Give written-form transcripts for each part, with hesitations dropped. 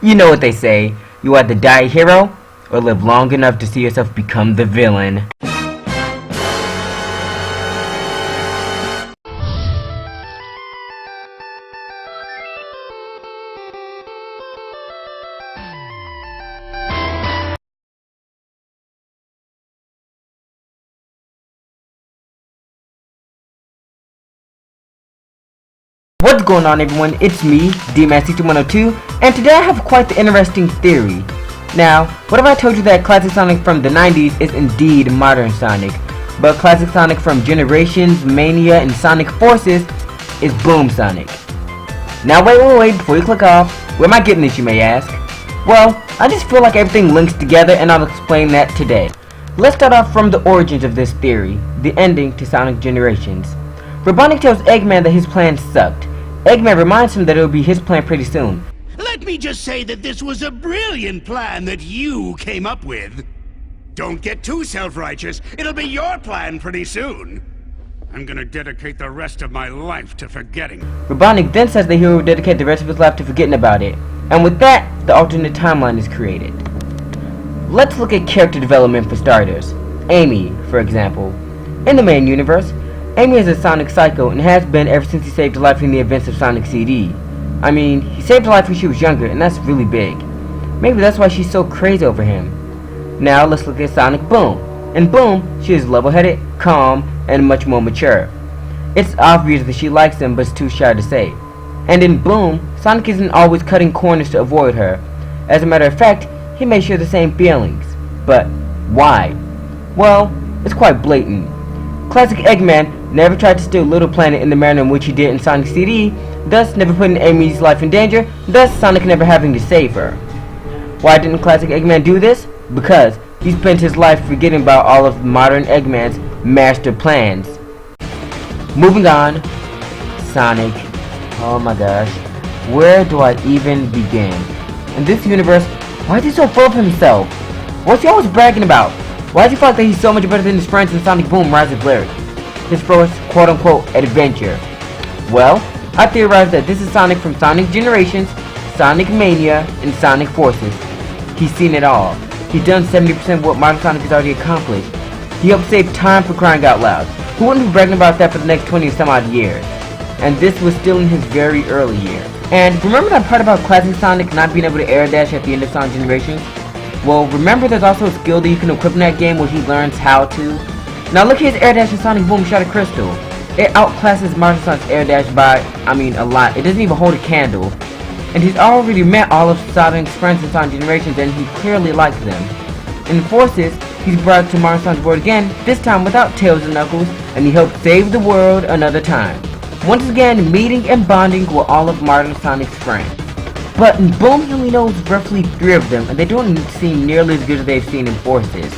You know what they say, you either die a hero, or live long enough to see yourself become the villain. What's going on, everyone? It's me, DMAC6102, and today I have quite the interesting theory. Now, what if I told you that Classic Sonic from the 90s is indeed modern Sonic, but Classic Sonic from Generations, Mania, and Sonic Forces is Boom Sonic? Now wait, before you click off, where am I getting this, you may ask? Well, I just feel like everything links together, and I'll explain that today. Let's start off from the origins of this theory, the ending to Sonic Generations. Robotnik tells Eggman that his plan sucked. Eggman reminds him that it will be his plan pretty soon. Let me just say that this was a brilliant plan that you came up with. Don't get too self-righteous. It'll be your plan pretty soon. I'm gonna dedicate the rest of my life to forgetting. Robotnik then says that he will dedicate the rest of his life to forgetting about it. And with that, the alternate timeline is created. Let's look at character development for starters. Amy, for example. In the main universe, Amy is a Sonic Psycho and has been ever since he saved her life in the events of Sonic CD. I mean, he saved her life when she was younger, and that's really big. Maybe that's why she's so crazy over him. Now let's look at Sonic Boom. In Boom, she is level-headed, calm, and much more mature. It's obvious that she likes him, but is too shy to say. And in Boom, Sonic isn't always cutting corners to avoid her. As a matter of fact, he may share the same feelings. But why? Well, it's quite blatant. Classic Eggman never tried to steal Little Planet in the manner in which he did in Sonic CD, thus never putting Amy's life in danger, thus Sonic never having to save her. Why didn't Classic Eggman do this? Because he spent his life forgetting about all of modern Eggman's master plans. Moving on, Sonic. Oh my gosh, where do I even begin? In this universe, why is he so full of himself? What's he always bragging about? Why does he feel like that he's so much better than his friends in Sonic Boom Rise of Lyric? His first quote-unquote adventure. Well, I theorize that this is Sonic from Sonic Generations, Sonic Mania, and Sonic Forces. He's seen it all. He's done 70% of what modern Sonic has already accomplished. He helped save time, for crying out loud. Who wouldn't be bragging about that for the next 20 some odd years? And this was still in his very early years. And remember that part about Classic Sonic not being able to air dash at the end of Sonic Generations? Well, remember there's also a skill that you can equip in that game where he learns how to? Now look at his air dash in Sonic Boom Shot of Crystal. It outclasses modern Sonic's air dash by, a lot. It doesn't even hold a candle. And he's already met all of Sonic's friends in Sonic Generations, and he clearly likes them. In Forces, he's brought to modern Sonic's world again, this time without Tails and Knuckles, and he helped save the world another time. Once again, meeting and bonding with all of modern Sonic's friends. But in Boom, he only knows roughly 3 of them, and they don't seem nearly as good as they've seen in Forces.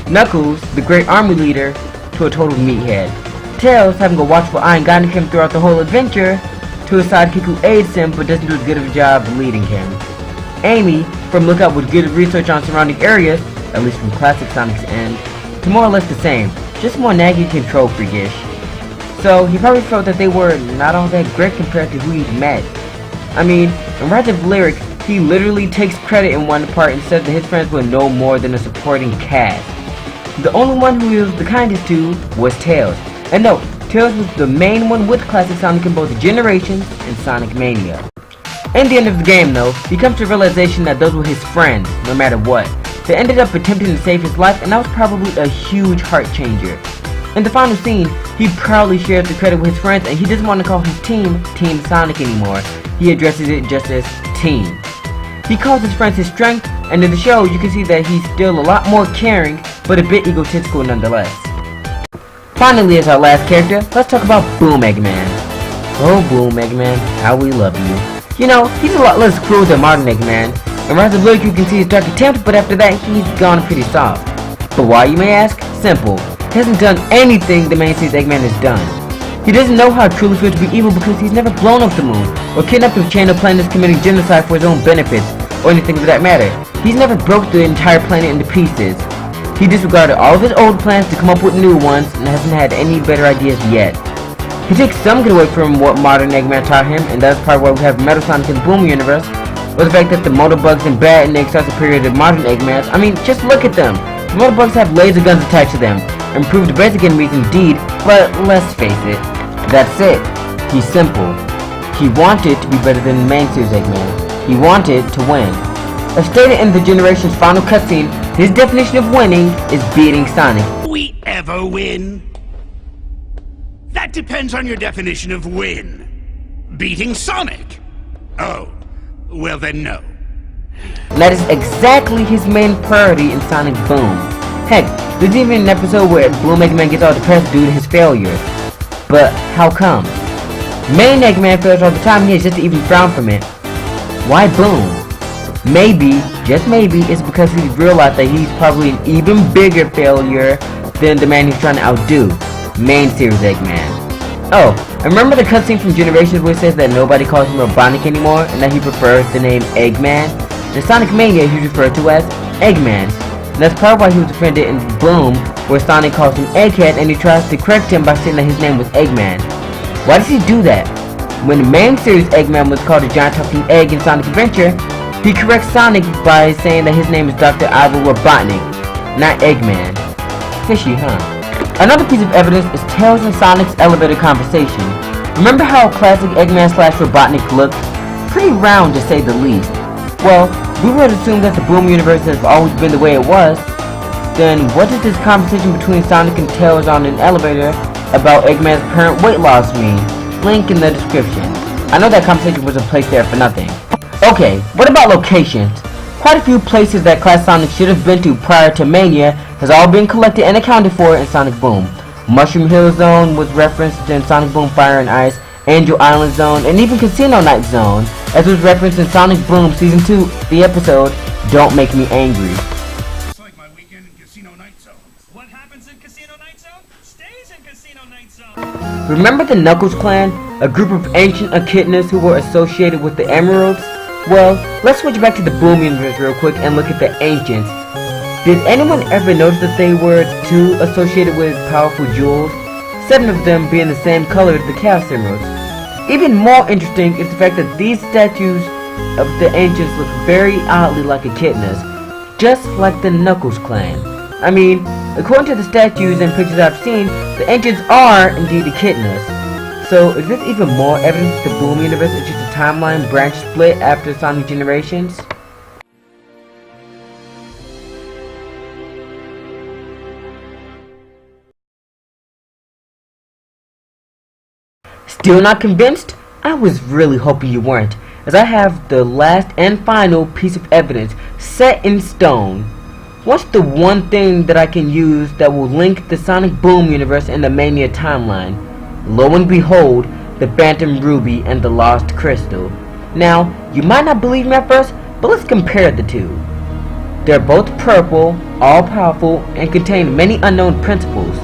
Knuckles, the great army leader, to a total meathead. Tails, having a watchful eye and guiding him throughout the whole adventure, to a sidekick who aids him but doesn't do as good of a job leading him. Amy, from Lookout with good research on surrounding areas, at least from Classic Sonic's end, to more or less the same, just more naggy control freakish. So he probably felt that they were not all that great compared to who he'd met. I mean, in Rise of Lyric, he literally takes credit in one part and says that his friends were no more than a supporting cast. The only one who he was the kindest to was Tails. And no, Tails was the main one with Classic Sonic in both Generations and Sonic Mania. In the end of the game though, he comes to the realization that those were his friends, no matter what. They ended up attempting to save his life, and that was probably a huge heart changer. In the final scene, he proudly shares the credit with his friends, and he doesn't want to call his team Team Sonic anymore. He addresses it just as Team. He calls his friends his strength, and in the show you can see that he's still a lot more caring, but a bit egotistical nonetheless. Finally, as our last character, let's talk about Boom Eggman. Oh Boom Eggman, how we love you. You know, he's a lot less cruel than modern Eggman. In Rise of Lyric you can see his dark attempt, but after that he's gone pretty soft. But why, you may ask? Simple. He hasn't done anything the main series Eggman has done. He doesn't know how it truly feels to be evil because he's never blown up the moon, or kidnapped a chain of planets committing genocide for his own benefits, or anything of that matter. He's never broke the entire planet into pieces. He disregarded all of his old plans to come up with new ones, and hasn't had any better ideas yet. He takes some good away from what modern Eggman taught him, and that's part why we have Metal Sonic in the Boom universe, was the fact that the Motorbugs and Badniks are superior to modern Eggmans. I mean, just look at them. The Motorbugs have laser guns attached to them. Improved basic enemies indeed, but let's face it, that's it. He's simple. He wanted to be better than the main series Eggman. He wanted to win. As stated in the Generations final cutscene, his definition of winning is beating Sonic. We ever win? That depends on your definition of win. Beating Sonic? Oh, well then no. And that is exactly his main priority in Sonic Boom. Heck, there's even an episode where Boom Eggman gets all depressed due to his failures. But how come? Main Eggman fails all the time and he has just to even frown from it. Why Boom? Maybe, just maybe, it's because he's realized that he's probably an even bigger failure than the man he's trying to outdo, main series Eggman. Oh, and remember the cutscene from Generations where it says that nobody calls him Robotnik anymore and that he prefers the name Eggman? In Sonic Mania, he's referred to as Eggman. And that's probably why he was offended in Boom, where Sonic calls him Egghead and he tries to correct him by saying that his name was Eggman. Why does he do that? When the main series Eggman was called a giant talking egg in Sonic Adventure, he corrects Sonic by saying that his name is Dr. Ivo Robotnik, not Eggman. Fishy, huh? Another piece of evidence is Tails and Sonic's elevator conversation. Remember how classic Eggman / Robotnik looked? Pretty round to say the least. Well, we would assume that the Boom universe has always been the way it was. Then what does this conversation between Sonic and Tails on an elevator about Eggman's apparent weight loss mean? Link in the description. I know that conversation wasn't placed there for nothing. Okay, what about locations? Quite a few places that Class Sonic should have been to prior to Mania has all been collected and accounted for in Sonic Boom. Mushroom Hill Zone was referenced in Sonic Boom Fire and Ice, Angel Island Zone, and even Casino Night Zone, as was referenced in Sonic Boom Season 2, the episode Don't Make Me Angry. It's like my weekend in Casino Night Zone. What happens in Casino Night Zone stays in Casino Night Zone. Remember the Knuckles Clan? A group of ancient echidnas who were associated with the Emeralds? Well, let's switch back to the Boom universe real quick and look at the Ancients. Did anyone ever notice that they were too associated with powerful jewels? 7 of them being the same color as the Chaos Emeralds. Even more interesting is the fact that these statues of the Ancients look very oddly like echidnas, just like the Knuckles Clan. I mean, according to the statues and pictures I've seen, the Ancients are indeed echidnas. So is this even more evidence that the Boom universe is just a timeline branch split after Sonic Generations? Still not convinced? I was really hoping you weren't, as I have the last and final piece of evidence set in stone. What's the one thing that I can use that will link the Sonic Boom universe and the Mania timeline? Lo and behold, the Phantom Ruby and the Lost Crystal. Now, you might not believe me at first, but let's compare the two. They're both purple, all-powerful, and contain many unknown principles.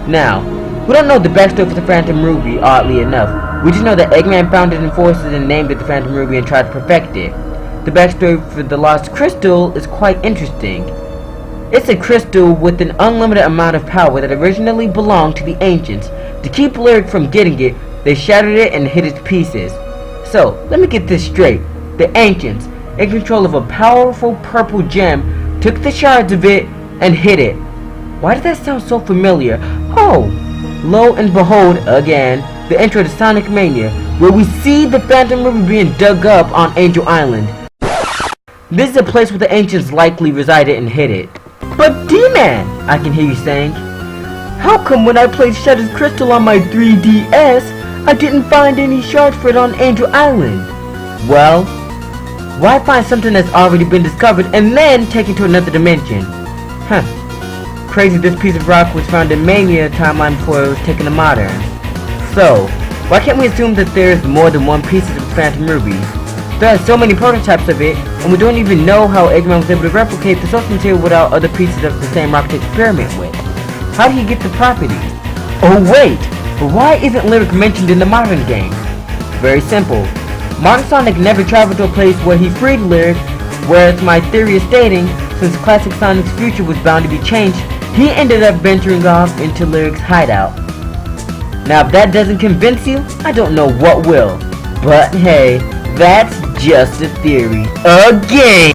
Now, we don't know the backstory for the Phantom Ruby, oddly enough. We just know that Eggman found it in forces and named it the Phantom Ruby and tried to perfect it. The backstory for the Lost Crystal is quite interesting. It's a crystal with an unlimited amount of power that originally belonged to the Ancients. To keep Lyric from getting it, they shattered it and hid its pieces. So, let me get this straight. The Ancients, in control of a powerful purple gem, took the shards of it and hid it. Why does that sound so familiar? Oh, lo and behold, again, the intro to Sonic Mania, where we see the Phantom Ruby being dug up on Angel Island. This is a place where the Ancients likely resided and hid it. But D-Man, I can hear you saying, how come when I played Shattered Crystal on my 3DS, I didn't find any shards for it on Angel Island? Well, why find something that's already been discovered and then taken to another dimension? Huh. Crazy this piece of rock was found in Mania timeline before it was taken to Modern. So, why can't we assume that there's more than one piece of the Phantom Ruby? There are so many prototypes of it, and we don't even know how Eggman was able to replicate the source material without other pieces of the same rock to experiment with. How did he get the property? Oh wait! But why isn't Lyric mentioned in the modern game? Very simple. Modern Sonic never traveled to a place where he freed Lyric, whereas my theory is stating, since Classic Sonic's future was bound to be changed, he ended up venturing off into Lyric's hideout. Now if that doesn't convince you, I don't know what will. But hey, That's just a theory. A game!